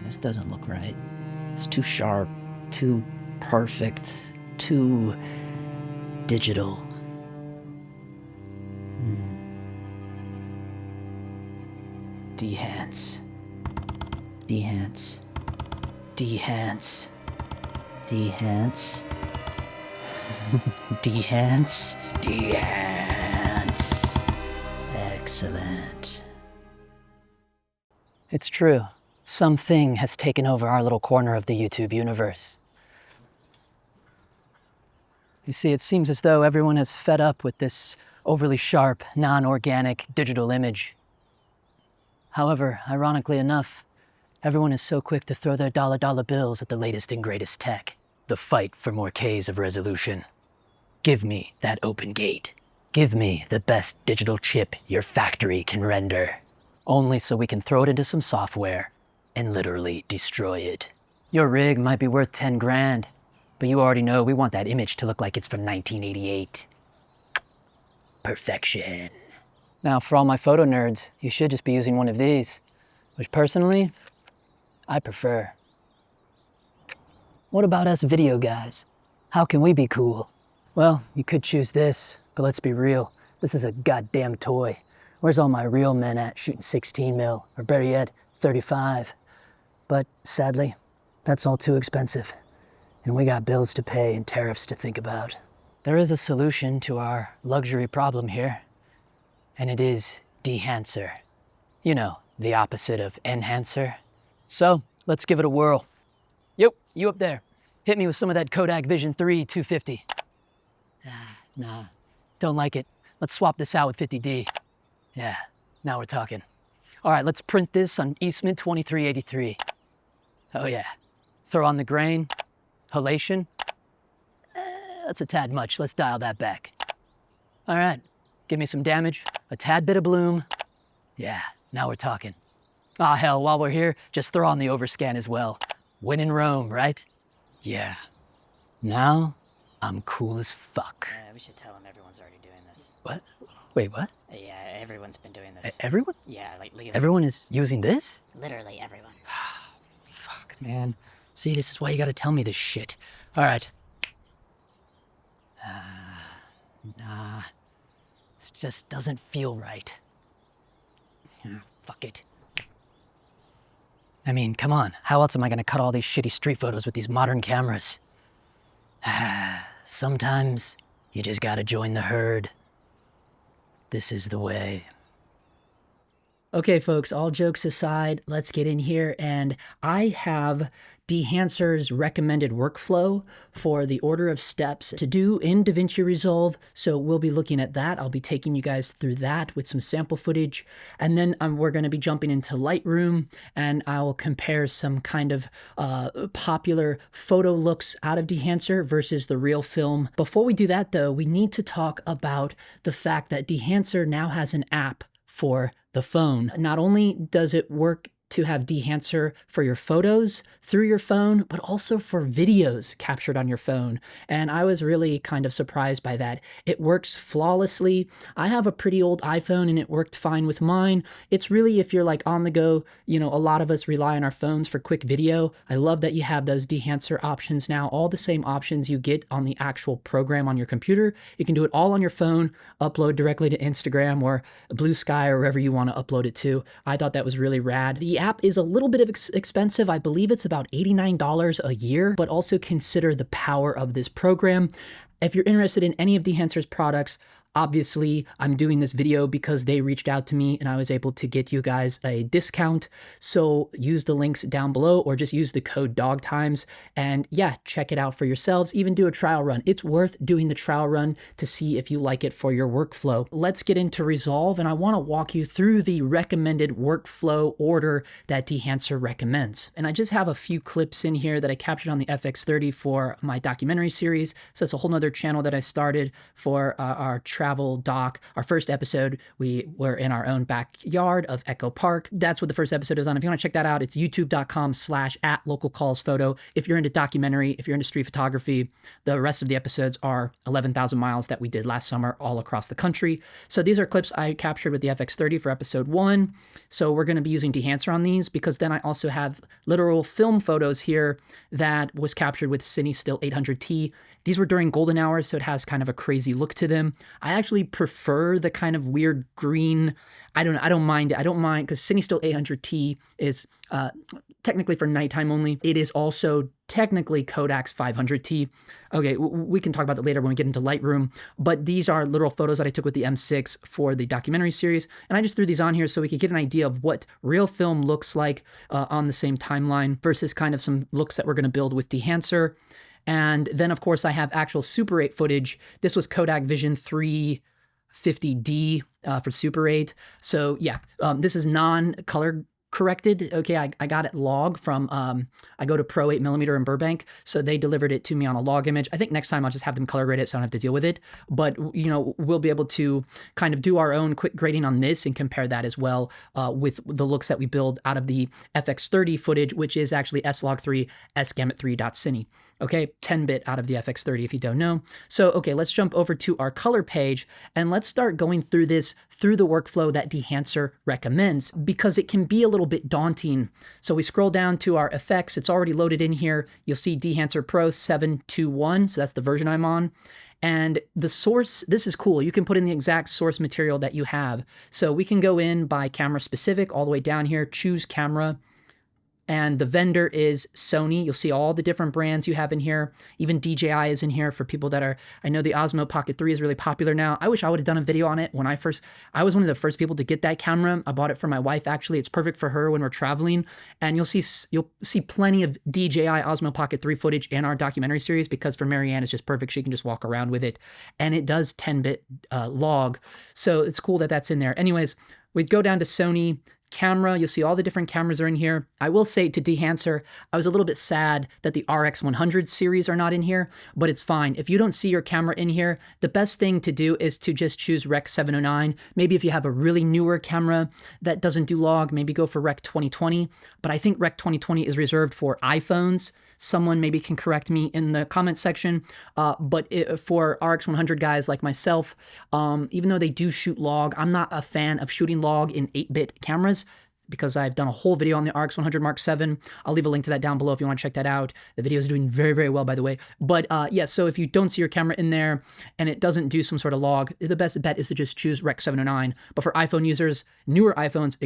This doesn't look right. It's too sharp, too perfect, too digital. Dehance. Dehance. Dehance. Dehance. Dehance. Dehance. Excellent. It's true. Something has taken over our little corner of the YouTube universe. You see, it seems as though everyone has fed up with this overly sharp, non-organic digital image. However, ironically enough, everyone is so quick to throw their dollar bills at the latest and greatest tech. The fight for more Ks of resolution. Give me that open gate. Give me the best digital chip your factory can render. Only so we can throw it into some software and literally destroy it. Your rig might be worth 10 grand, but you already know we want that image to look like it's from 1988. Perfection. Now, for all my photo nerds, you should just be using one of these, which personally, I prefer. What about us video guys? How can we be cool? Well, you could choose this, but let's be real. This is a goddamn toy. Where's all my real men at shooting 16 mil, or better yet, 35? But sadly, that's all too expensive. And we got bills to pay and tariffs to think about. There is a solution to our luxury problem here, and it is Dehancer. You know, the opposite of enhancer. So, let's give it a whirl. Yo, you up there. Hit me with some of that Kodak Vision3 250. Nah, don't like it. Let's swap this out with 50D. Yeah, now we're talking. All right, let's print this on Eastman 2383. Oh yeah. Throw on the grain. Halation. That's a tad much. Let's dial that back. All right, give me some damage. A tad bit of bloom. Yeah, now we're talking. Ah, hell, while we're here, just throw on the Overscan as well. Win in Rome, right? Yeah. Now, I'm cool as fuck. We should tell him everyone's already doing this. What? Wait, what? Yeah, everyone's been doing this. Everyone? Yeah, like literally. Everyone is using this? Literally everyone. Fuck, man. See, this is why you gotta tell me this shit. All right. Nah. This just doesn't feel right. Fuck it. I mean, come on. How else am I gonna cut all these shitty street photos with these modern cameras? Sometimes you just gotta join the herd. This is the way. Okay, folks, all jokes aside, let's get in here. And I have Dehancer's recommended workflow for the order of steps to do in Davinci Resolve. So we'll be looking at that. I'll be taking you guys through that with some sample footage. And then we're going to be jumping into Lightroom, and I'll compare some kind of popular photo looks out of Dehancer versus the real film. Before we do that, though, we need to talk about the fact that Dehancer now has an app for the phone. Not only does it work to have Dehancer for your photos through your phone, but also for videos captured on your phone. And I was really kind of surprised by that. It works flawlessly. I have a pretty old iPhone and it worked fine with mine. It's really, if you're like on the go, you know, a lot of us rely on our phones for quick video. I love that you have those Dehancer options now, all the same options you get on the actual program on your computer. You can do it all on your phone, upload directly to Instagram or Blue Sky or wherever you want to upload it to. I thought that was really rad. The app is a little bit expensive. I believe it's about $89 a year, but also consider the power of this program. If you're interested in any of Dehancer's products, obviously, I'm doing this video because they reached out to me and I was able to get you guys a discount. So use the links down below or just use the code DOGTIMES and yeah, check it out for yourselves. Even do a trial run. It's worth doing the trial run to see if you like it for your workflow. Let's get into Resolve, and I want to walk you through the recommended workflow order that Dehancer recommends. And I just have a few clips in here that I captured on the FX30 for my documentary series. So that's a whole nother channel that I started for our travel doc. Our first episode, we were in our own backyard of Echo Park. That's what the first episode is on. If you want to check that out, it's youtube.com/@localcallsphoto. If you're into documentary, if you're into street photography, the rest of the episodes are 11,000 miles that we did last summer all across the country. So these are clips I captured with the FX30 for episode 1. So we're going to be using Dehancer on these, because then I also have literal film photos here that was captured with Cinestill 800T. These were during golden hours, so it has kind of a crazy look to them. I actually prefer the kind of weird green. I don't mind it. I don't mind, because Cinestill 800T is technically for nighttime only. It is also technically Kodak's 500T. Okay, we can talk about that later when we get into Lightroom, but these are literal photos that I took with the M6 for the documentary series, and I just threw these on here so we could get an idea of what real film looks like on the same timeline versus kind of some looks that we're going to build with Dehancer. And then, of course, I have actual Super 8 footage. This was Kodak Vision3 50D for Super 8. So yeah, this is non-color corrected. Okay, I got it log from, I go to Pro 8mm in Burbank, so they delivered it to me on a log image. I think next time I'll just have them color grade it so I don't have to deal with it. But, you know, we'll be able to kind of do our own quick grading on this and compare that as well with the looks that we build out of the FX30 footage, which is actually slog3 sgamut3.cine. Okay, 10-bit out of the FX30 if you don't know. So, okay, let's jump over to our color page and let's start going through this through the workflow that Dehancer recommends, because it can be a little bit daunting. So we scroll down to our effects. It's already loaded in here. You'll see Dehancer Pro 721. So that's the version I'm on. And the source, this is cool. You can put in the exact source material that you have. So we can go in by camera specific all the way down here, choose camera. And the vendor is Sony. You'll see all the different brands you have in here. Even DJI is in here for people that are, I know the Osmo Pocket 3 is really popular now. I wish I would have done a video on it when I was one of the first people to get that camera. I bought it for my wife, actually. It's perfect for her when we're traveling. And you'll see plenty of DJI Osmo Pocket 3 footage in our documentary series, because for Marianne, it's just perfect. She can just walk around with it. And it does 10-bit log. So it's cool that that's in there. Anyways, we'd go down to Sony camera. You'll see all the different cameras are in here. I will say to Dehancer, I was a little bit sad that the RX100 series are not in here, but it's fine. If you don't see your camera in here, the best thing to do is to just choose Rec 709. Maybe if you have a really newer camera that doesn't do log, maybe go for Rec 2020. But I think Rec 2020 is reserved for iPhones. Someone maybe can correct me in the comment section. But for RX100 guys like myself, even though they do shoot log, I'm not a fan of shooting log in 8-bit cameras, because I've done a whole video on the RX100 Mark 7. I'll leave a link to that down below if you want to check that out. The video is doing very, very well, by the way. But yeah, so if you don't see your camera in there and it doesn't do some sort of log, the best bet is to just choose Rec 709. But for iPhone users, newer iPhones,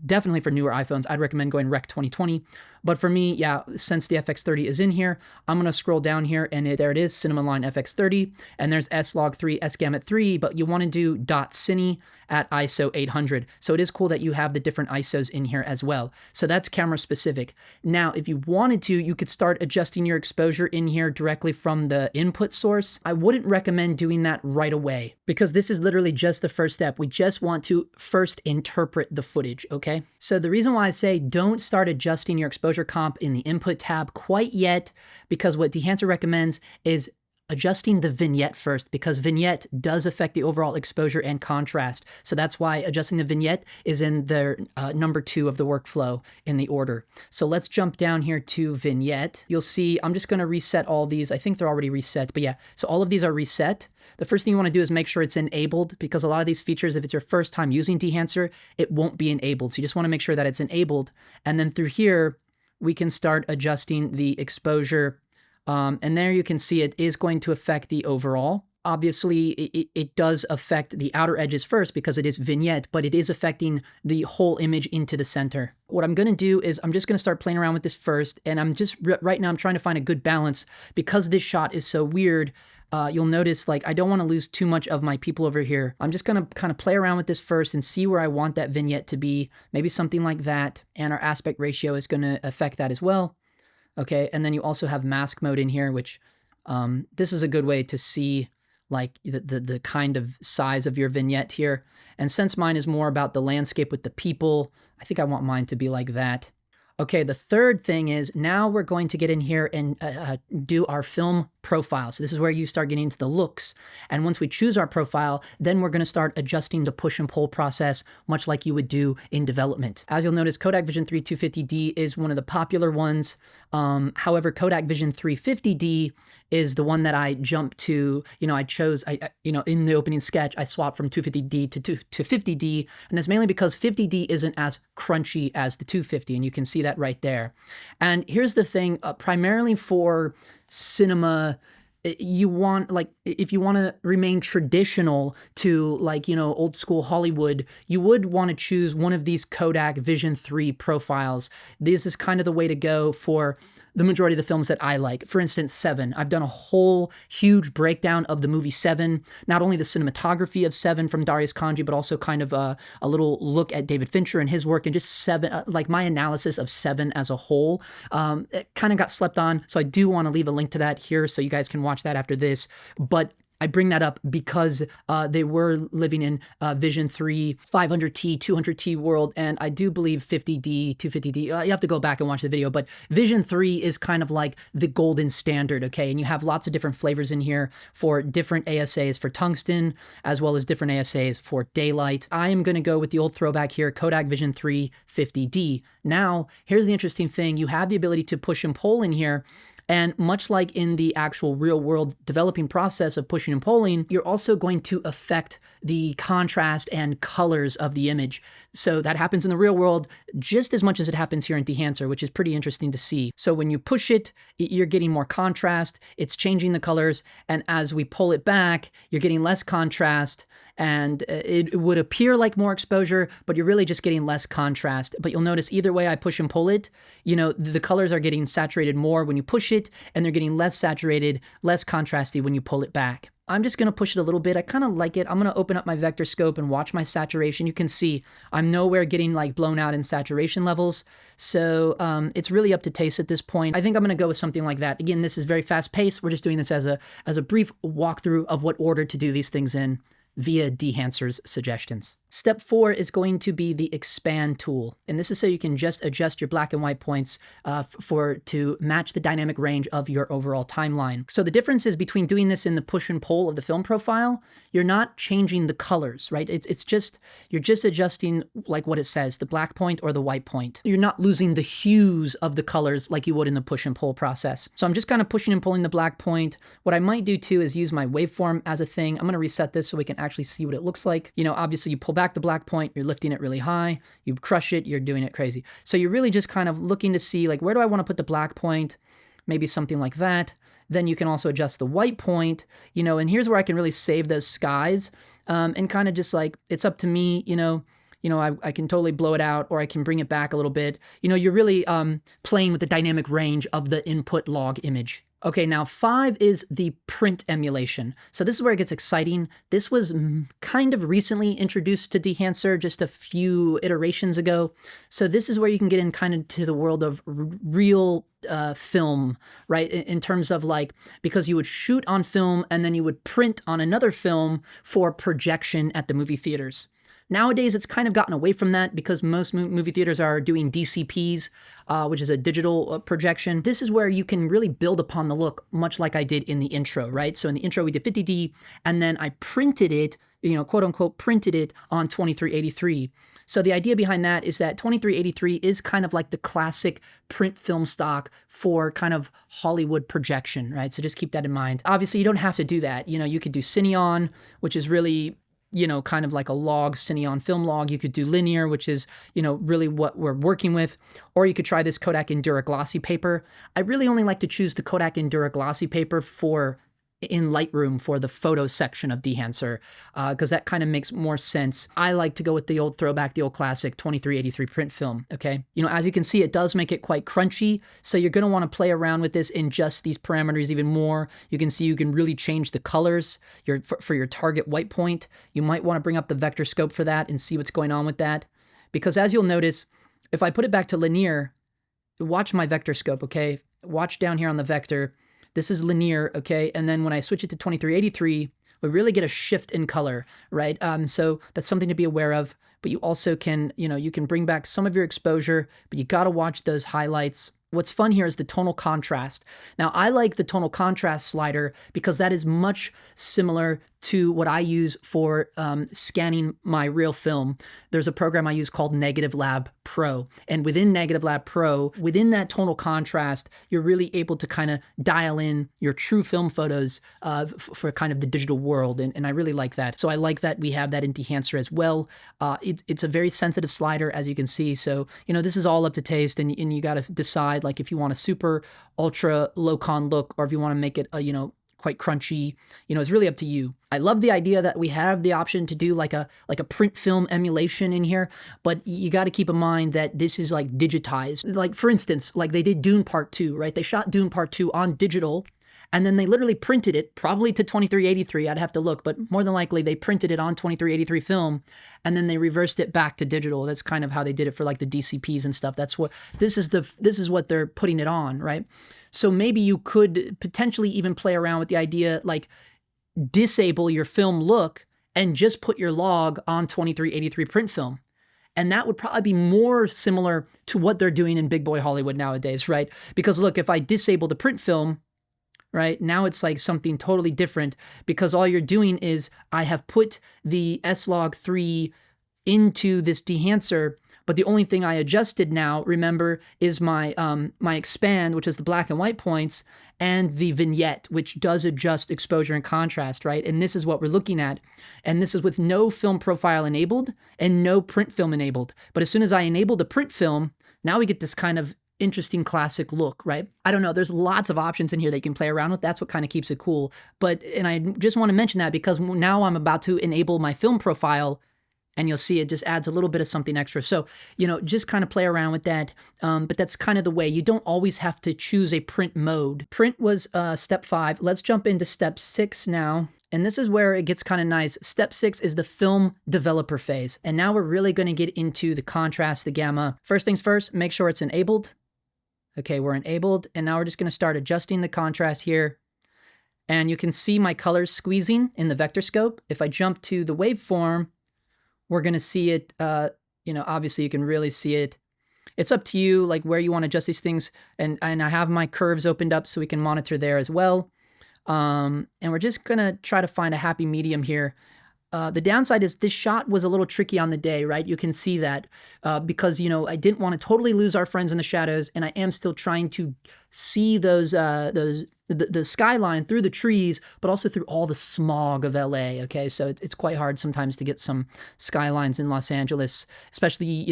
definitely for newer iPhones, I'd recommend going Rec 2020. But for me, yeah, since the FX30 is in here, I'm going to scroll down here, and there it is, Cinema Line FX30, and there's slog3 sgamut3, but you want to do .cine at ISO 800. So it is cool that you have the different ISOs in here as well. So that's camera specific. Now, if you wanted to, you could start adjusting your exposure in here directly from the input source. I wouldn't recommend doing that right away, because this is literally just the first step. We just want to first interpret the footage, okay? So the reason why I say don't start adjusting your exposure comp in the input tab quite yet, because what Dehancer recommends is adjusting the vignette first, because vignette does affect the overall exposure and contrast. So that's why adjusting the vignette is in the number 2 of the workflow in the order. So let's jump down here to vignette. You'll see I'm just going to reset all these. I think they're already reset, but yeah, so all of these are reset. The first thing you want to do is make sure it's enabled, because a lot of these features, if it's your first time using Dehancer, it won't be enabled. So you just want to make sure that it's enabled. And then through here, we can start adjusting the exposure. And there you can see it is going to affect the overall. Obviously, it does affect the outer edges first because it is vignette, but it is affecting the whole image into the center. What I'm going to do is I'm just going to start playing around with this first. And I'm just, right now, I'm trying to find a good balance. Because this shot is so weird, you'll notice, like, I don't want to lose too much of my people over here. I'm just going to kind of play around with this first and see where I want that vignette to be. Maybe something like that. And our aspect ratio is going to affect that as well. Okay, and then you also have mask mode in here, which this is a good way to see like the kind of size of your vignette here. And since mine is more about the landscape with the people, I think I want mine to be like that. Okay, the third thing is now we're going to get in here and do our film profile. So this is where you start getting into the looks. And once we choose our profile, then we're going to start adjusting the push and pull process, much like you would do in development. As you'll notice, Kodak Vision3 250D is one of the popular ones. However, Kodak Vision3 50D is the one that I jumped to. I chose, in the opening sketch, I swapped from 250D to 50D, and that's mainly because 50D isn't as crunchy as the 250, and you can see that right there. And here's the thing, primarily for cinema, you want, like, if you want to remain traditional to, like, old school Hollywood, you would want to choose one of these Kodak Vision3 profiles. This is kind of the way to go for the majority of the films that I like. For instance, Seven. I've done a whole huge breakdown of the movie Seven, not only the cinematography of Seven from Darius Kanji, but also kind of a little look at David Fincher and his work, and just Seven, like my analysis of Seven as a whole. It kind of got slept on, so I do want to leave a link to that here so you guys can watch that after this. But I bring that up because they were living in Vision3, 500T, 200T world, and I do believe 50D, 250D, you have to go back and watch the video, but Vision3 is kind of like the golden standard, okay? And you have lots of different flavors in here for different ASAs for tungsten, as well as different ASAs for daylight. I am gonna go with the old throwback here, Kodak Vision3 50D. Now, here's the interesting thing. You have the ability to push and pull in here. And much like in the actual real world developing process of pushing and pulling, you're also going to affect the contrast and colors of the image. So that happens in the real world just as much as it happens here in Dehancer, which is pretty interesting to see. So when you push it, you're getting more contrast, it's changing the colors, and as we pull it back, you're getting less contrast, and it would appear like more exposure, but you're really just getting less contrast. But you'll notice either way I push and pull it, the colors are getting saturated more when you push it, and they're getting less saturated, less contrasty when you pull it back. I'm just gonna push it a little bit. I kind of like it. I'm gonna open up my vector scope and watch my saturation. You can see I'm nowhere getting like blown out in saturation levels. So it's really up to taste at this point. I think I'm gonna go with something like that. Again, this is very fast paced. We're just doing this as a brief walkthrough of what order to do these things in via Dehancer's suggestions. Step 4 is going to be the expand tool. And this is so you can just adjust your black and white points to match the dynamic range of your overall timeline. So the difference is between doing this in the push and pull of the film profile, you're not changing the colors, right? You're just adjusting like what it says, the black point or the white point. You're not losing the hues of the colors like you would in the push and pull process. So I'm just kind of pushing and pulling the black point. What I might do too is use my waveform as a thing. I'm gonna reset this so we can actually see what it looks like. Obviously you pull back the black point, you're lifting it really high, you crush it, you're doing it crazy. So you're really just kind of looking to see, like, where do I want to put the black point? Maybe something like that. Then you can also adjust the white point, and here's where I can really save those skies, and kind of just like, it's up to me, I can totally blow it out, or I can bring it back a little bit. You're really playing with the dynamic range of the input log image. Okay, now 5 is the print emulation. So this is where it gets exciting. This was kind of recently introduced to Dehancer just a few iterations ago. So this is where you can get in kind of to the world of real film, right? In terms of like, because you would shoot on film and then you would print on another film for projection at the movie theaters. Nowadays, it's kind of gotten away from that because most movie theaters are doing DCPs, which is a digital projection. This is where you can really build upon the look, much like I did in the intro, right? So in the intro, we did 50D, and then I printed it, quote unquote, printed it on 2383. So the idea behind that is that 2383 is kind of like the classic print film stock for kind of Hollywood projection, right? So just keep that in mind. Obviously, you don't have to do that. You could do Cineon, which is really kind of like a log, Cineon film log. You could do linear, which is, really what we're working with. Or you could try this Kodak Endura Glossy paper. I really only like to choose the Kodak Endura Glossy paper in Lightroom for the photo section of Dehancer, because that kind of makes more sense. I like to go with the old throwback, the old classic 2383 print film, okay? As you can see, it does make it quite crunchy, so you're gonna wanna play around with this in just these parameters even more. You can see you can really change the colors for your target white point. You might wanna bring up the vector scope for that and see what's going on with that. Because as you'll notice, if I put it back to linear, watch my vector scope, okay? Watch down here on the vector. This is linear, okay? And then when I switch it to 2383, we really get a shift in color, right? So that's something to be aware of, but you also can, you can bring back some of your exposure, but you gotta watch those highlights. what's fun here is the tonal contrast. Now, I like the tonal contrast slider because that is much similar to what I use for scanning my real film. There's a program I use called Negative Lab Pro. And within Negative Lab Pro, within that tonal contrast, you're really able to kind of dial in your true film photos for kind of the digital world. And I really like that. So I like that we have that in Dehancer as well. It's a very sensitive slider, as you can see. So, this is all up to taste, and you got to decide like if you want a super ultra low con look, or if you want to make it quite crunchy. It's really up to you. I love the idea that we have the option to do like a print film emulation in here, but you got to keep in mind that this is like digitized. Like for instance, like they did Dune Part 2, right? They shot Dune Part 2 on digital, and then they literally printed it, probably to 2383, I'd have to look, but more than likely they printed it on 2383 film, and then they reversed it back to digital. That's kind of how they did it for like the DCPs and stuff. This is what they're putting it on, right? So maybe you could potentially even play around with the idea, like disable your film look and just put your log on 2383 print film. And that would probably be more similar to what they're doing in big boy Hollywood nowadays, right? Because look, if I disable the print film, right, now it's like something totally different, because all you're doing is I have put the S-Log3 into this Dehancer, but the only thing I adjusted now, remember, is my my expand, which is the black and white points, and the vignette, which does adjust exposure and contrast, right? And this is what we're looking at. And this is with no film profile enabled and no print film enabled. But as soon as I enable the print film, now we get this kind of interesting classic look, right? I don't know. There's lots of options in here that you can play around with. That's what kind of keeps it cool. And I just want to mention that because now I'm about to enable my film profile, and you'll see it just adds a little bit of something extra. So, just kind of play around with that. But that's kind of the way. You don't always have to choose a print mode. Print was step 5. Let's jump into step 6 now. And this is where it gets kind of nice. Step 6 is the film developer phase. And now we're really going to get into the contrast, the gamma. First things first, make sure it's enabled. Okay, we're enabled. And now we're just going to start adjusting the contrast here. And you can see my colors squeezing in the vector scope. If I jump to the waveform, we're going to see it, obviously you can really see it. It's up to you, like where you want to adjust these things. And I have my curves opened up so we can monitor there as well. And we're just going to try to find a happy medium here. The downside is this shot was a little tricky on the day, right? You can see that because, I didn't want to totally lose our friends in the shadows, and I am still trying to see the skyline through the trees, but also through all the smog of LA, okay? So it's quite hard sometimes to get some skylines in Los Angeles, especially,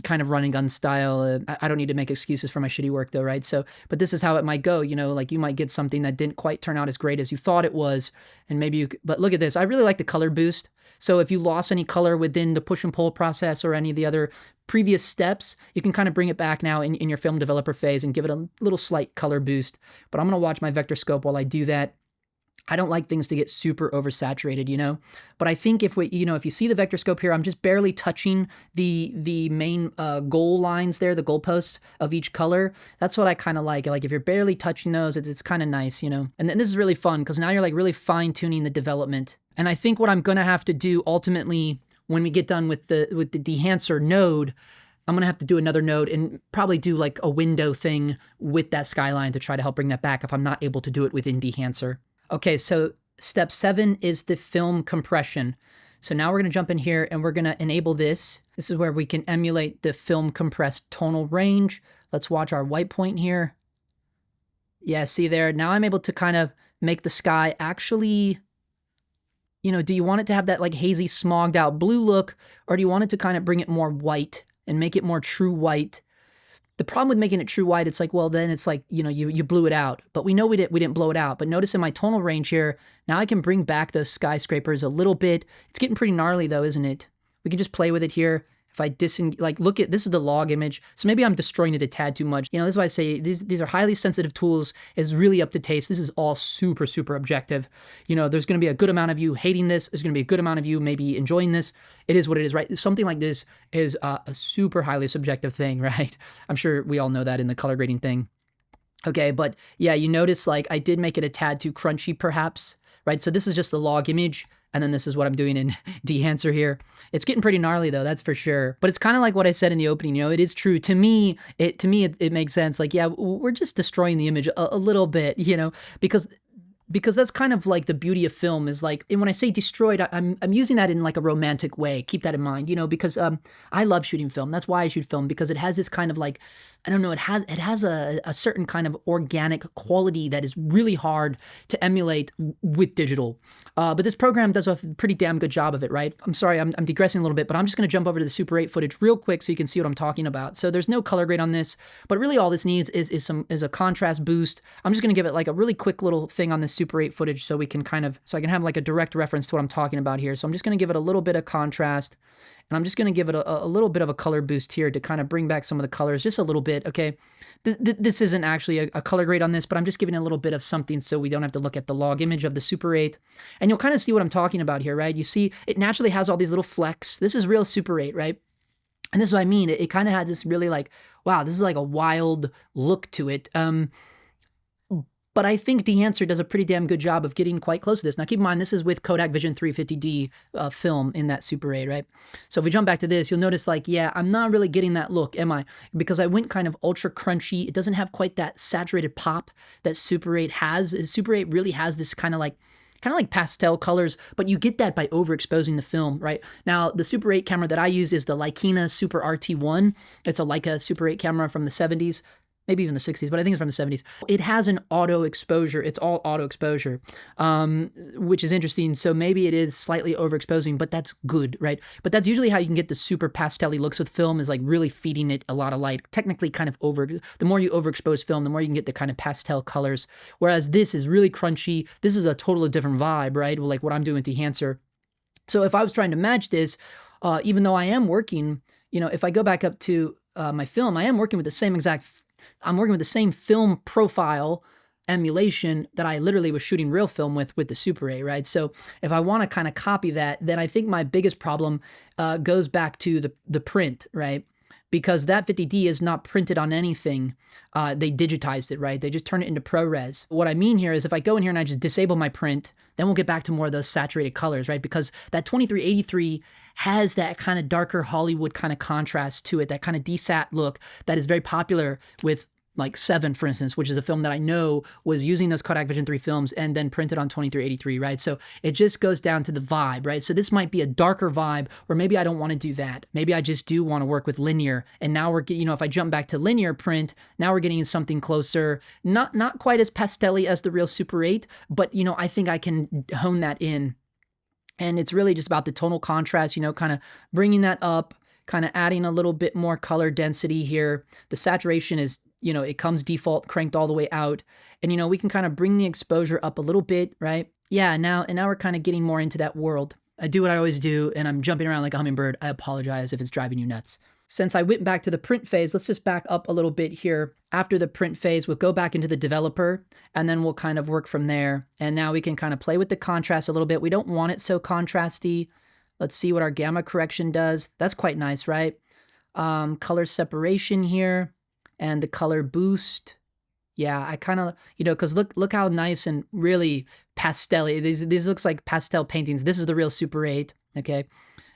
kind of run and gun style. I don't need to make excuses for my shitty work though, right? So, but this is how it might go, like you might get something that didn't quite turn out as great as you thought it was. And maybe but look at this. I really like the color boost. So if you lost any color within the push and pull process or any of the other previous steps, you can kind of bring it back now in your film developer phase and give it a little slight color boost. But I'm going to watch my vector scope while I do that. I don't like things to get super oversaturated, but I think if you see the vector scope here, I'm just barely touching the main goal lines there, the goalposts of each color. That's what I kind of like. Like if you're barely touching those, it's kind of nice, And then this is really fun because now you're like really fine tuning the development. And I think what I'm going to have to do ultimately when we get done with the Dehancer node, I'm going to have to do another node and probably do like a window thing with that skyline to try to help bring that back if I'm not able to do it within Dehancer. Okay, so step 7 is the film compression. So now we're going to jump in here and we're going to enable this. This is where we can emulate the film compressed tonal range. Let's watch our white point here. Yeah, see there? Now I'm able to kind of make the sky actually, do you want it to have that like hazy smogged out blue look, or do you want it to kind of bring it more white and make it more true white? The problem with making it true white, it's like, well, then it's like, you blew it out. But we know we didn't blow it out. But notice in my tonal range here, now I can bring back those skyscrapers a little bit. It's getting pretty gnarly though, isn't it? We can just play with it here. If I look at, this is the log image. So maybe I'm destroying it a tad too much. This is why I say these are highly sensitive tools. It's really up to taste. This is all super, super objective. There's going to be a good amount of you hating this. There's going to be a good amount of you maybe enjoying this. It is what it is, right? Something like this is a super highly subjective thing, right? I'm sure we all know that in the color grading thing. Okay, but yeah, you notice like I did make it a tad too crunchy perhaps, right? So this is just the log image, and then this is what I'm doing in Dehancer here. It's getting pretty gnarly though, that's for sure. But it's kind of like what I said in the opening, it is true. To me, it makes sense. Like, yeah, we're just destroying the image a little bit, because that's kind of like the beauty of film is like, and when I say destroyed, I'm using that in like a romantic way. Keep that in mind, because I love shooting film. That's why I shoot film, because it has this kind of like, I don't know, it has a certain kind of organic quality that is really hard to emulate with digital. But this program does a pretty damn good job of it, right? I'm sorry, I'm digressing a little bit, but I'm just gonna jump over to the Super 8 footage real quick so you can see what I'm talking about. So there's no color grade on this, but really all this needs is a contrast boost. I'm just gonna give it like a really quick little thing on this Super 8 footage so I can have like a direct reference to what I'm talking about here. So I'm just gonna give it a little bit of contrast, and I'm just gonna give it a little bit of a color boost here to kind of bring back some of the colors just a little bit, okay? This isn't actually a color grade on this, but I'm just giving it a little bit of something so we don't have to look at the log image of the Super 8. And you'll kind of see what I'm talking about here, right? You see it naturally has all these little flecks. This is real Super 8, right? And this is what I mean. It kind of has this really like, wow, this is like a wild look to it. But I think Dehancer does a pretty damn good job of getting quite close to this. Now keep in mind, this is with Kodak Vision3 50D film in that Super 8, right? So if we jump back to this, you'll notice like, yeah, I'm not really getting that look, am I? Because I went kind of ultra crunchy. It doesn't have quite that saturated pop that Super 8 has. Super 8 really has this kind of like pastel colors, but you get that by overexposing the film, right? Now, the Super 8 camera that I use is the Leica Super RT1. It's a Leica Super 8 camera from the 70s. Maybe even the 60s, but I think it's from the 70s. It has an auto exposure. It's all auto exposure, which is interesting. So maybe it is slightly overexposing, but that's good, right? But that's usually how you can get the super pastel-y looks with film, is like really feeding it a lot of light. Technically kind of the more you overexpose film, the more you can get the kind of pastel colors. Whereas this is really crunchy. This is a totally different vibe, right? Like what I'm doing with Dehancer. So if I was trying to match this, even though I am working, if I go back up to my film, I am working with the same I'm working with the same film profile emulation that I literally was shooting real film with the Super 8, right? So if I want to kind of copy that, then I think my biggest problem goes back to the print, right? Because that 50D is not printed on anything. They digitized it, right? They just turn it into ProRes. What I mean here is if I go in here and I just disable my print, then we'll get back to more of those saturated colors, right? Because that 2383 has that kind of darker Hollywood kind of contrast to it, that kind of desat look that is very popular with like Seven, for instance, which is a film that I know was using those Kodak Vision3 films and then printed on 2383, right? So it just goes down to the vibe, right? So this might be a darker vibe, or maybe I don't want to do that. Maybe I just do want to work with linear. And now we're, if I jump back to linear print, now we're getting something closer, not quite as pastel-y as the real Super 8, but I think I can hone that in. And it's really just about the tonal contrast, kind of bringing that up, kind of adding a little bit more color density here. The saturation is, it comes default cranked all the way out. And, we can kind of bring the exposure up a little bit, right? Yeah, and now we're kind of getting more into that world. I do what I always do, and I'm jumping around like a hummingbird. I apologize if it's driving you nuts. Since I went back to the print phase, let's just back up a little bit here. After the print phase, we'll go back into the developer, and then we'll kind of work from there. And now we can kind of play with the contrast a little bit. We don't want it so contrasty. Let's see what our gamma correction does. That's quite nice, right? Color separation here. And the color boost, yeah, I kind of, because look how nice and really pastel-y. These looks like pastel paintings. This is the real Super 8, okay?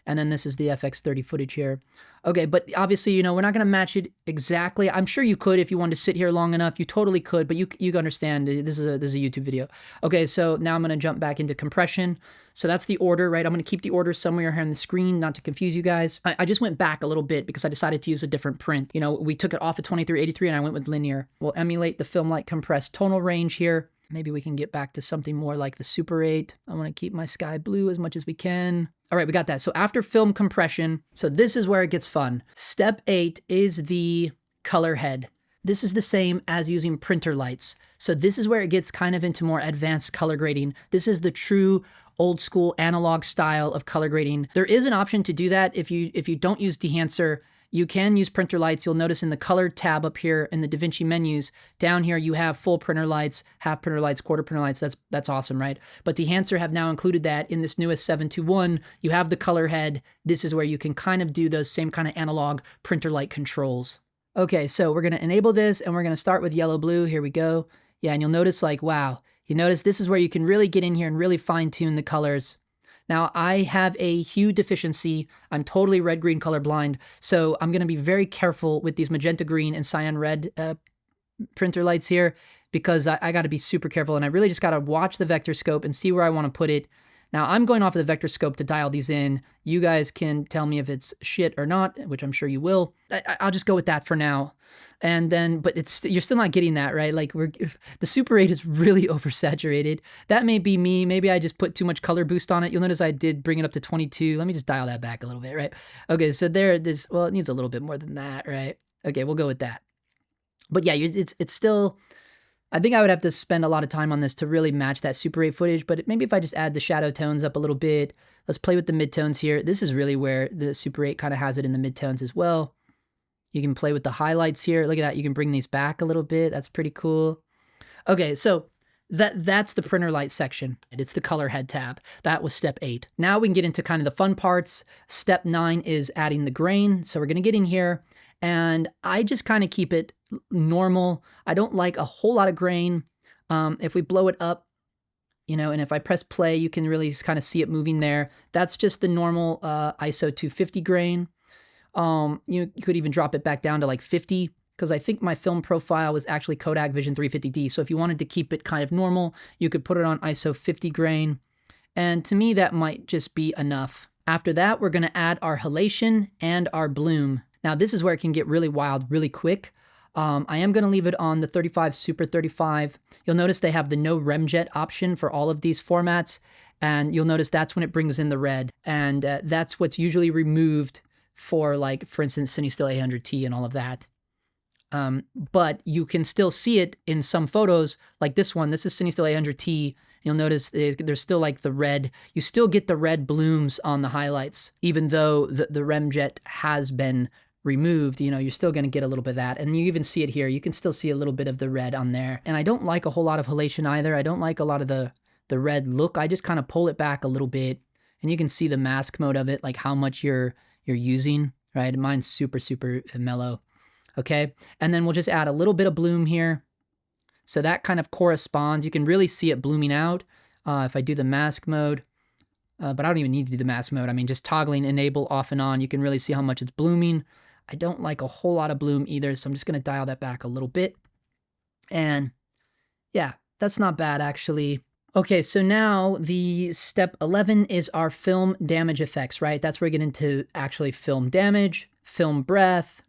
And then this is the FX30 footage here. Okay, but obviously, we're not going to match it exactly. I'm sure you could if you wanted to sit here long enough. You totally could, but you understand this is a YouTube video. Okay, so now I'm going to jump back into compression. So that's the order, right? I'm going to keep the order somewhere here on the screen, not to confuse you guys. I just went back a little bit because I decided to use a different print. We took it off of 2383 and I went with linear. We'll emulate the film light compressed tonal range here. Maybe we can get back to something more like the Super 8. I want to keep my sky blue as much as we can. All right, we got that. So after film compression, so this is where it gets fun. Step 8 is the color head. This is the same as using printer lights. So this is where it gets kind of into more advanced color grading. This is the true old school analog style of color grading. There is an option to do that if you don't use Dehancer. You can use printer lights. You'll notice in the color tab up here in the Davinci menus, down here you have full printer lights, half printer lights, quarter printer lights. That's awesome, right? But Dehancer have now included that in this newest 721. You have the color head. This is where you can kind of do those same kind of analog printer light controls. Okay, so we're going to enable this and we're going to start with yellow blue. Here we go. Yeah, and you'll notice like, wow, You notice this is where you can really get in here and really fine tune the colors. Now, I have a hue deficiency. I'm totally red-green colorblind, so I'm gonna be very careful with these magenta green and cyan red printer lights here, because I gotta be super careful, and I really just gotta watch the vector scope and see where I wanna put it. Now, I'm going off of the vector scope to dial these in. You guys can tell me if it's shit or not, which I'm sure you will. I'll just go with that for now. And then, but you're still not getting that, right? Like the Super 8 is really oversaturated. That may be me. Maybe I just put too much color boost on it. You'll notice I did bring it up to 22. Let me just dial that back a little bit, right? Okay, so there it is. Well, it needs a little bit more than that, right? Okay, we'll go with that. But yeah, it's still, I think I would have to spend a lot of time on this to really match that Super 8 footage, but maybe if I just add the shadow tones up a little bit, let's play with the midtones here. This is really where the Super 8 kind of has it in the midtones as well. You can play with the highlights here. Look at that, you can bring these back a little bit. That's pretty cool. Okay, so that's the printer light section. It's the color head tab. That was step 8. Now we can get into kind of the fun parts. Step 9 is adding the grain. So we're gonna get in here, and I just kind of keep it normal. I don't like a whole lot of grain. If we blow it up, you know, and if I press play, you can really kind of see it moving there. That's just the normal ISO 250 grain. You could even drop it back down to like 50, because I think my film profile was actually Kodak Vision3 50D. So if you wanted to keep it kind of normal, you could put it on ISO 50 grain. And to me, that might just be enough. After that, we're gonna add our halation and our bloom. Now this is where it can get really wild really quick. I am gonna leave it on the 35 Super 35. You'll notice they have the no remjet option for all of these formats. And you'll notice that's when it brings in the red. And that's what's usually removed for, like, for instance, Cinestill A100T and all of that. But you can still see it in some photos, like this one. This is Cinestill A100T. You'll notice there's still like the red. You still get the red blooms on the highlights, even though the remjet has been removed. You know, you're still gonna get a little bit of that. And you even see it here. You can still see a little bit of the red on there. And I don't like a whole lot of halation either. I don't like a lot of the red look. I just kind of pull it back a little bit, and you can see the mask mode of it, like how much you're using, right? Mine's super, super mellow. Okay, and then we'll just add a little bit of bloom here. So that kind of corresponds. You can really see it blooming out if I do the mask mode, but I don't even need to do the mask mode. I mean, just toggling enable off and on, you can really see how much it's blooming. I don't like a whole lot of bloom either, so I'm just gonna dial that back a little bit. And yeah, that's not bad actually. Okay, so now the step 11 is our film damage effects, right? That's where we get into actually film damage, film breath,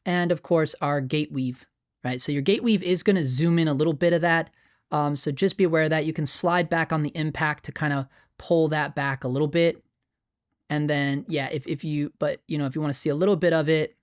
and of course our gate weave, right? So your gate weave is gonna zoom in a little bit of that. So just be aware of that. You can slide back on the impact to kind of pull that back a little bit. And then, yeah, if you wanna see a little bit of it.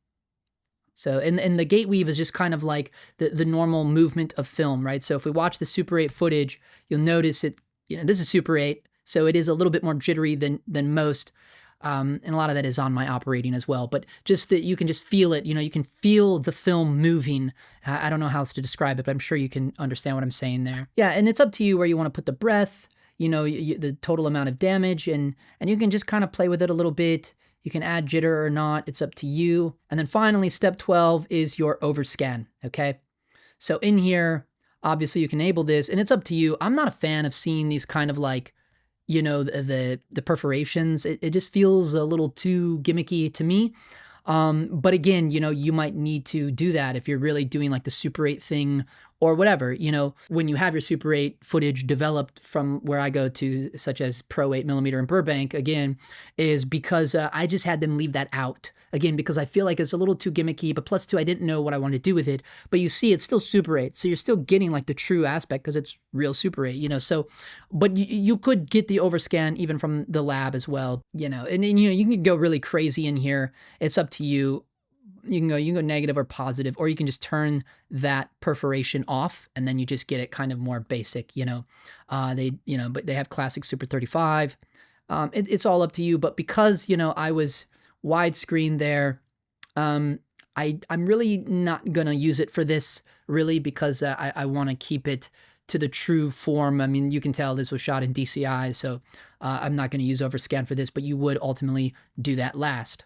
So, and the gate weave is just kind of like the normal movement of film, right? So if we watch the Super 8 footage, you'll notice it, you know, this is Super 8, so it is a little bit more jittery than most. And a lot of that is on my operating as well, but just that you can just feel it, you know, you can feel the film moving. I don't know how else to describe it, but I'm sure you can understand what I'm saying there. Yeah, and it's up to you where you want to put the breath, you know, the total amount of damage, and you can just kind of play with it a little bit. You can add jitter or not, it's up to you. And then finally, step 12 is your overscan, okay? So in here, obviously you can enable this, and it's up to you. I'm not a fan of seeing these kind of like, you know, the perforations. It just feels a little too gimmicky to me. But again, you know, you might need to do that if you're really doing like the Super 8 thing or whatever. You know, when you have your Super 8 footage developed from where I go to, such as Pro 8mm in Burbank, again, is because I just had them leave that out. Again, because I feel like it's a little too gimmicky, but plus two, I didn't know what I wanted to do with it. But you see, it's still Super 8, so you're still getting like the true aspect because it's real Super 8, you know. So, but you could get the overscan even from the lab as well, you know. And you know, you can go really crazy in here. It's up to you. You can go negative or positive, or you can just turn that perforation off, and then you just get it kind of more basic, you know. But they have classic Super 35. It's all up to you. But because, you know, I was widescreen there, I'm really not gonna use it for this really, because I want to keep it to the true form. I mean, you can tell this was shot in DCI, so I'm not going to use overscan for this, but you would ultimately do that last.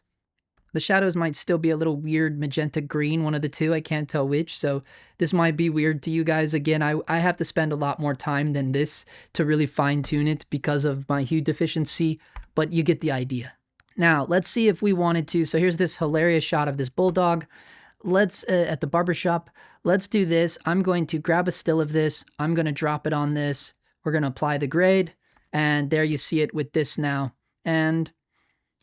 The shadows might still be a little weird magenta green, one of the two, I can't tell which, so this might be weird to you guys. Again, I have to spend a lot more time than this to really fine tune it because of my hue deficiency, but you get the idea. Now, let's see if we wanted to. So here's this hilarious shot of this bulldog. Let's, at the barbershop, let's do this. I'm going to grab a still of this. I'm going to drop it on this. We're going to apply the grade, and there you see it with this now. And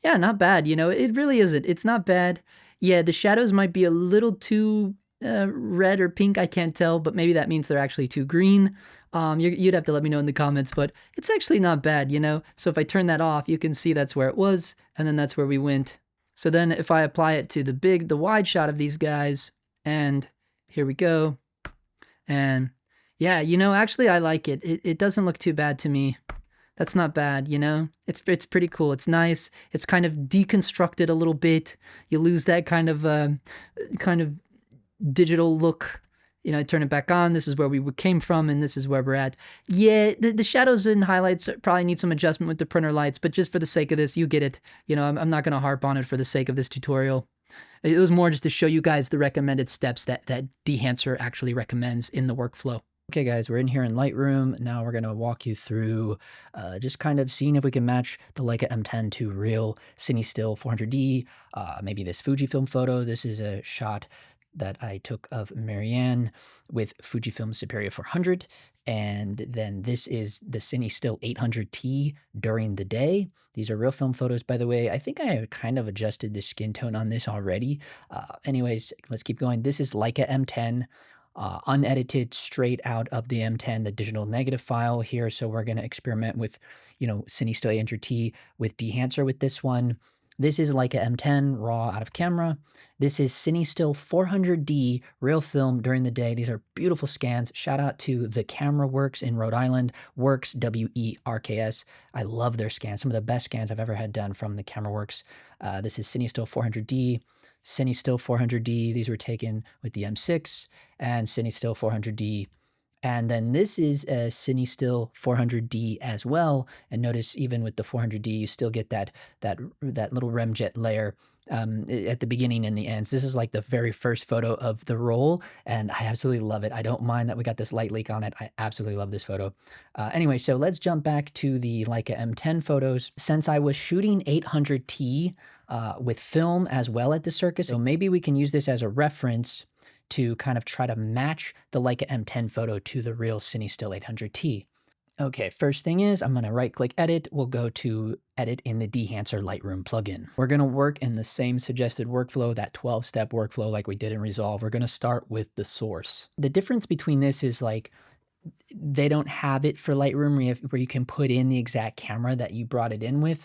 yeah, not bad, you know, it really isn't. It's not bad. Yeah, the shadows might be a little too red or pink, I can't tell, but maybe that means they're actually too green. You'd have to let me know in the comments, but it's actually not bad, you know? So if I turn that off, you can see that's where it was, and then that's where we went. So then if I apply it to the wide shot of these guys, and here we go. And yeah, you know, actually I like it. It doesn't look too bad to me. That's not bad, you know? It's pretty cool. It's nice. It's kind of deconstructed a little bit. You lose that kind of digital look. You know, I turn it back on. This is where we came from, and this is where we're at. Yeah, the shadows and highlights probably need some adjustment with the printer lights, but just for the sake of this, you get it. You know, I'm not going to harp on it for the sake of this tutorial. It was more just to show you guys the recommended steps that Dehancer actually recommends in the workflow. Okay guys, we're in here in Lightroom. Now we're going to walk you through just kind of seeing if we can match the Leica M10 to real Cinestill 400D, maybe this Fujifilm photo. This is a shot that I took of Marianne with Fujifilm Superior 400. And then this is the Cinestill 800T during the day. These are real film photos, by the way. I think I kind of adjusted the skin tone on this already. Anyways, let's keep going. This is Leica M10. Unedited, straight out of the M10, the digital negative file here. So we're going to experiment with, you know, Cinestill 800T with Dehancer with this one. This is Leica M10 raw out of camera. This is Cinestill 400D real film during the day. These are beautiful scans. Shout out to the Camera Works in Rhode Island, Works, WERKS. I love their scans. Some of the best scans I've ever had done from the Camera Works. This is Cinestill 400D. Cinestill 400D, these were taken with the M6, and Cinestill 400D. And then this is a Cinestill 400D as well. And notice even with the 400D, you still get that little remjet layer at the beginning and the ends. This is like the very first photo of the roll, and I absolutely love it. I don't mind that we got this light leak on it. I absolutely love this photo. Anyway, so let's jump back to the Leica M10 photos. Since I was shooting 800T with film as well at the circus, so maybe we can use this as a reference to kind of try to match the Leica M10 photo to the real Cinestill 800T. Okay, first thing is I'm going to right click edit. We'll go to edit in the Dehancer Lightroom plugin. We're going to work in the same suggested workflow, that 12-step workflow like we did in Resolve. We're going to start with the source. The difference between this is like they don't have it for Lightroom where you can put in the exact camera that you brought it in with,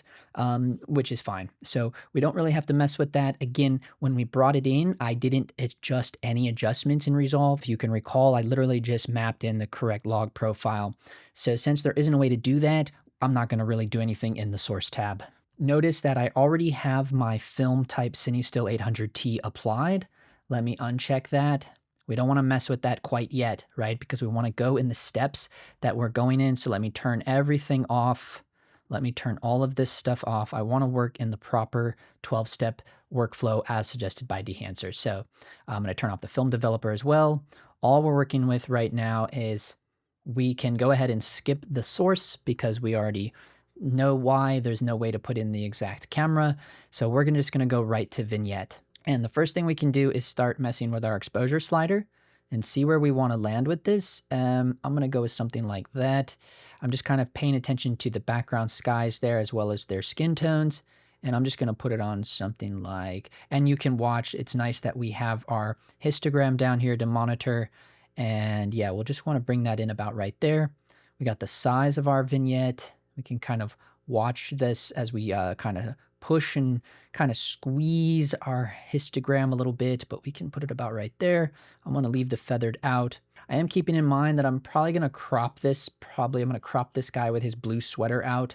which is fine. So we don't really have to mess with that. Again, when we brought it in, I didn't adjust any adjustments in Resolve. If you can recall, I literally just mapped in the correct log profile. So since there isn't a way to do that, I'm not going to really do anything in the source tab. Notice that I already have my film type Cinestill 800T applied. Let me uncheck that. We don't want to mess with that quite yet, right? Because we want to go in the steps that we're going in. So let me turn everything off. Let me turn all of this stuff off. I want to work in the proper 12-step workflow as suggested by Dehancer. So I'm going to turn off the film developer as well. All we're working with right now is we can go ahead and skip the source because we already know why. There's no way to put in the exact camera. So we're just going to go right to Vignette. And the first thing we can do is start messing with our exposure slider and see where we want to land with this. I'm going to go with something like that. I'm just kind of paying attention to the background skies there as well as their skin tones. And I'm just going to put it on something like, and you can watch, it's nice that we have our histogram down here to monitor. And yeah, we'll just want to bring that in about right there. We got the size of our vignette. We can kind of watch this as we kind of push and kind of squeeze our histogram a little bit, but we can put it about right there. I'm going to leave the feathered out. I am keeping in mind that I'm probably going to crop this. I'm going to crop this guy with his blue sweater out.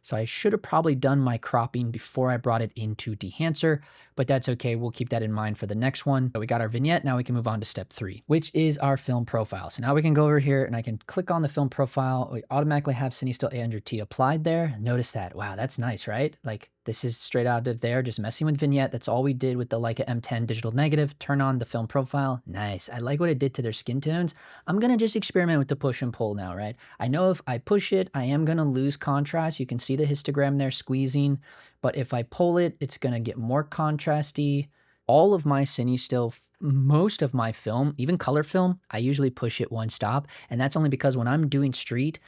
So I should have probably done my cropping before I brought it into Dehancer, but that's okay. We'll keep that in mind for the next one. So we got our vignette. Now we can move on to step 3, which is our film profile. So now we can go over here and I can click on the film profile. We automatically have Cinestill 800T applied there. Notice that. Wow, that's nice, right? Like This is straight out of there, just messing with Vignette. That's all we did with the Leica M10 digital negative. Turn on the film profile. Nice. I like what it did to their skin tones. I'm going to just experiment with the push and pull now, right? I know if I push it, I am going to lose contrast. You can see the histogram there squeezing. But if I pull it, it's going to get more contrasty. All of my Cinestill, most of my film, even color film, I usually push it one stop. And that's only because when I'm doing street,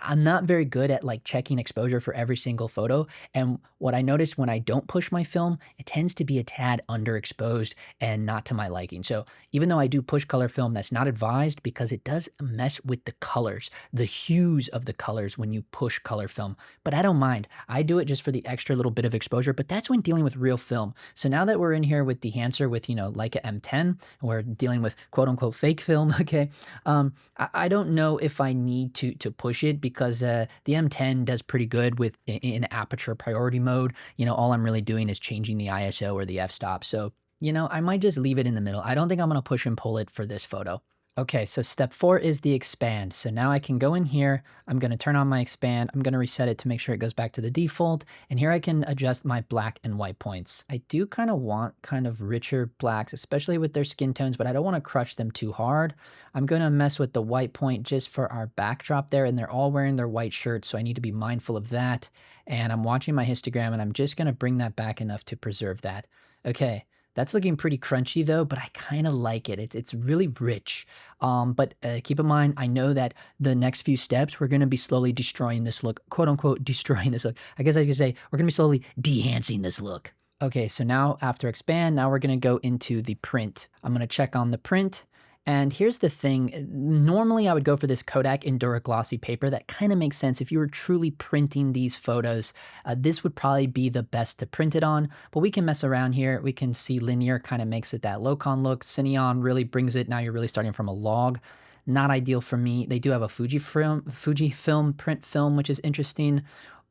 I'm not very good at like checking exposure for every single photo. And what I notice when I don't push my film, it tends to be a tad underexposed and not to my liking. So even though I do push color film, that's not advised because it does mess with the colors, the hues of the colors when you push color film. But I don't mind. I do it just for the extra little bit of exposure, but that's when dealing with real film. So now that we're in here with Dehancer with, Leica M10, and we're dealing with quote unquote fake film, okay? I don't know if I need to push it because the M10 does pretty good with in aperture priority mode. All I'm really doing is changing the ISO or the f-stop. So, I might just leave it in the middle. I don't think I'm going to push and pull it for this photo. Okay, so step 4 is the expand. So now I can go in here, I'm gonna turn on my expand, I'm gonna reset it to make sure it goes back to the default, and here I can adjust my black and white points. I do kind of want kind of richer blacks, especially with their skin tones, but I don't wanna crush them too hard. I'm gonna mess with the white point just for our backdrop there, and they're all wearing their white shirts, so I need to be mindful of that. And I'm watching my histogram, and I'm just gonna bring that back enough to preserve that. Okay. That's looking pretty crunchy though, but I kind of like it. It's really rich. But keep in mind, I know that the next few steps, we're going to be slowly destroying this look, quote unquote, destroying this look. I guess I could say we're going to be slowly de-hancing this look. Okay, so now after expand, now we're going to go into the print. I'm going to check on the print. And here's the thing, normally I would go for this Kodak Endura glossy paper. That kind of makes sense. If you were truly printing these photos, this would probably be the best to print it on, but we can mess around here. We can see linear kind of makes it that Locon look. Cineon really brings it. Now you're really starting from a log. Not ideal for me. They do have a Fujifilm print film, which is interesting.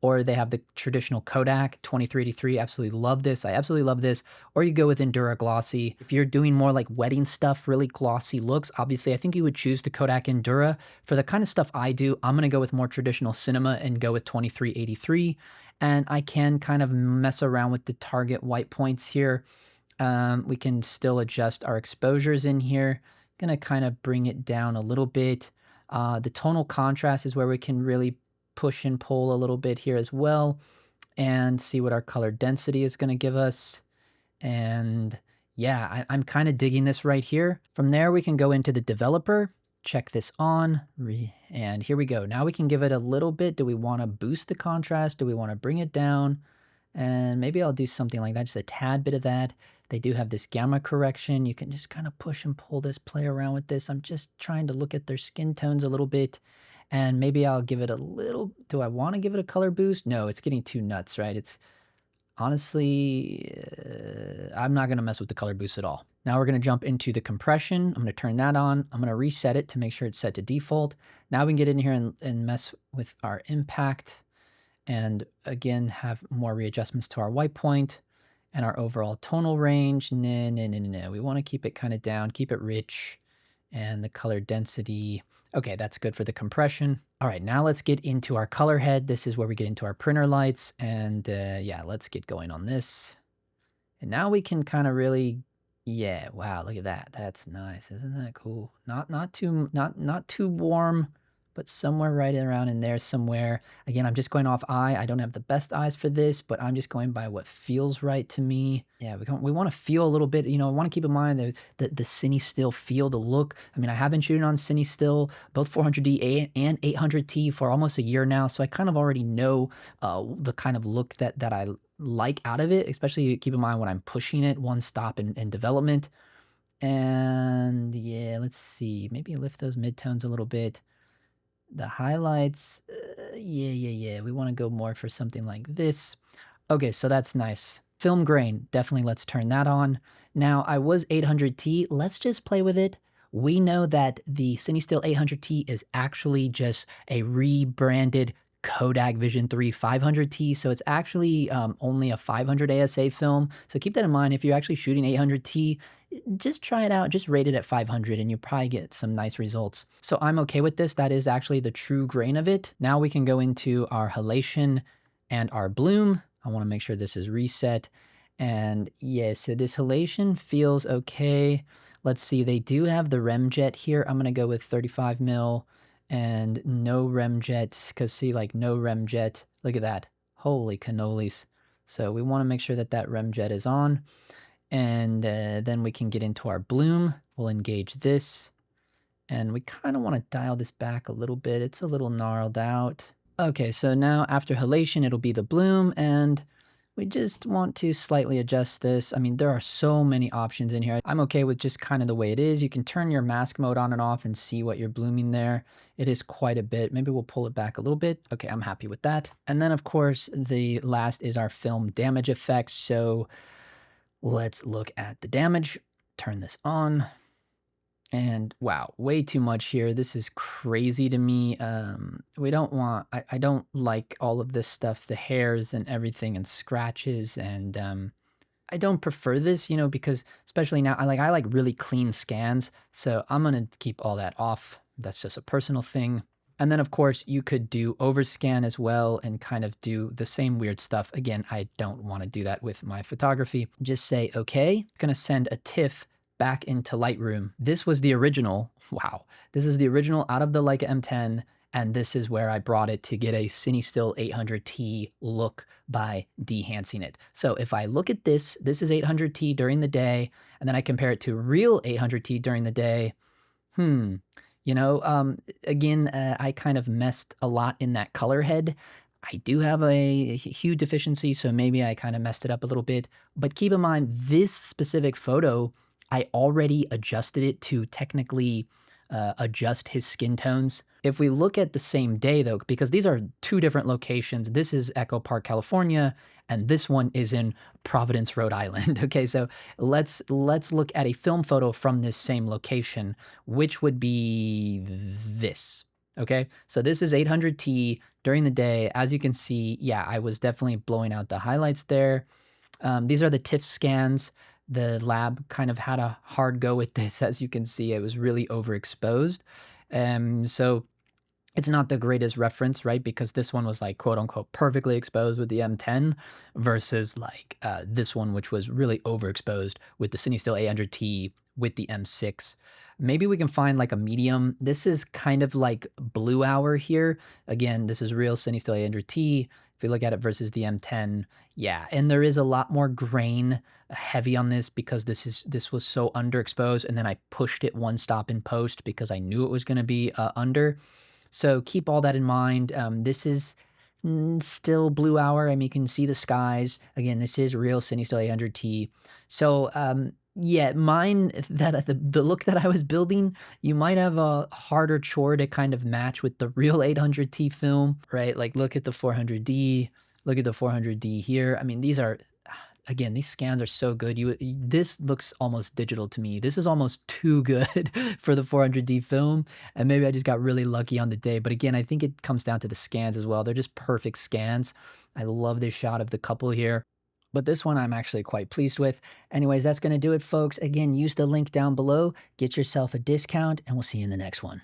Or they have the traditional Kodak 2383. Absolutely love this. I absolutely love this. Or you go with Endura Glossy. If you're doing more like wedding stuff, really glossy looks, obviously I think you would choose the Kodak Endura. For the kind of stuff I do, I'm going to go with more traditional cinema and go with 2383. And I can kind of mess around with the target white points here. We can still adjust our exposures in here. Going to kind of bring it down a little bit. The tonal contrast is where we can really push and pull a little bit here as well and see what our color density is going to give us. And yeah, I'm kind of digging this right here. From there, we can go into the developer, check this on, and here we go. Now we can give it a little bit. Do we want to boost the contrast? Do we want to bring it down? And maybe I'll do something like that, just a tad bit of that. They do have this gamma correction. You can just kind of push and pull this, play around with this. I'm just trying to look at their skin tones a little bit. And maybe I'll give it a little, do I want to give it a color boost? No, it's getting too nuts, right? It's honestly, I'm not going to mess with the color boost at all. Now we're going to jump into the compression. I'm going to turn that on. I'm going to reset it to make sure it's set to default. Now we can get in here and mess with our impact and again, have more readjustments to our white point and our overall tonal range. No. We want to keep it kind of down, keep it rich, and the color density. Okay, that's good for the compression. All right, now let's get into our color head. This is where we get into our printer lights, and yeah, let's get going on this. And now we can kind of really, yeah, wow, look at that. That's nice. Isn't that cool? Not too warm, but somewhere right around in there somewhere. Again, I'm just going off eye. I don't have the best eyes for this, but I'm just going by what feels right to me. Yeah, we want to feel a little bit, I want to keep in mind the Cinestill feel, the look. I mean, I have been shooting on Cinestill, both 400D and 800T for almost a year now, so I kind of already know the kind of look that I like out of it, especially keep in mind when I'm pushing it one stop in development. And yeah, let's see, maybe lift those midtones a little bit. The highlights, yeah. We want to go more for something like this. Okay, so that's nice. Film grain, definitely let's turn that on. Now, I was 800T. Let's just play with it. We know that the Cinestill 800T is actually just a rebranded Kodak Vision3 500T, so it's actually only a 500 ASA film. So keep that in mind. If you're actually shooting 800T, just try it out, just rate it at 500 and you'll probably get some nice results. So I'm okay with this. That is actually the true grain of it. Now we can go into our halation and our bloom. I want to make sure this is reset. And yeah, so this halation feels okay. Let's see, they do have the remjet here. I'm going to go with 35 mil and no remjet, because see, like no remjet. Look at that. Holy cannolis. So we want to make sure that that remjet is on. And then we can get into our bloom. We'll engage this. And we kind of want to dial this back a little bit. It's a little gnarled out. Okay, so now after halation, it'll be the bloom, and we just want to slightly adjust this. I mean, there are so many options in here. I'm okay with just kind of the way it is. You can turn your mask mode on and off and see what you're blooming there. It is quite a bit. Maybe we'll pull it back a little bit. Okay, I'm happy with that. And then of course, the last is our film damage effects. So let's look at the damage, turn this on. And wow, way too much here. This is crazy to me. We don't want, I don't like all of this stuff, the hairs and everything and scratches. And I don't prefer this, you know, because especially now, I like really clean scans. So I'm going to keep all that off. That's just a personal thing. And then of course you could do overscan as well and kind of do the same weird stuff. Again, I don't want to do that with my photography. Just say, okay, it's going to send a TIFF back into Lightroom. This was the original. Wow. This is the original out of the Leica M10. And this is where I brought it to get a Cinestill 800T look by dehancing it. So if I look at this, this is 800T during the day, and then I compare it to real 800T during the day. You know, again, I kind of messed a lot in that color head. I do have a hue deficiency, so maybe I kind of messed it up a little bit. But keep in mind, this specific photo, I already adjusted it to technically adjust his skin tones. If we look at the same day though, because these are two different locations, this is Echo Park, California, and this one is in Providence, Rhode Island. Okay, so let's look at a film photo from this same location, which would be this. Okay, so this is 800T during the day. As you can see, yeah, I was definitely blowing out the highlights there. These are the TIFF scans. The lab kind of had a hard go with this. As you can see, it was really overexposed. So it's not the greatest reference, right? Because this one was like quote unquote perfectly exposed with the M10 versus like this one, which was really overexposed with the Cinestill 800T with the M6. Maybe we can find like a medium. This is kind of like blue hour here. Again, this is real Cinestill 800T. If you look at it versus the M10, yeah, and there is a lot more grain heavy on this because this was so underexposed, and then I pushed it one stop in post because I knew it was going to be under. So keep all that in mind. This is still blue hour. I mean, you can see the skies. Again, this is real Cinestill 800T. So yeah, mine, that the look that I was building, you might have a harder chore to kind of match with the real 800T film, right? Like look at the 400D, look at the 400D here. I mean, these are, again, these scans are so good. This looks almost digital to me. This is almost too good for the 400D film. And maybe I just got really lucky on the day. But again, I think it comes down to the scans as well. They're just perfect scans. I love this shot of the couple here. But this one I'm actually quite pleased with. Anyways, that's going to do it, folks. Again, use the link down below. Get yourself a discount, and we'll see you in the next one.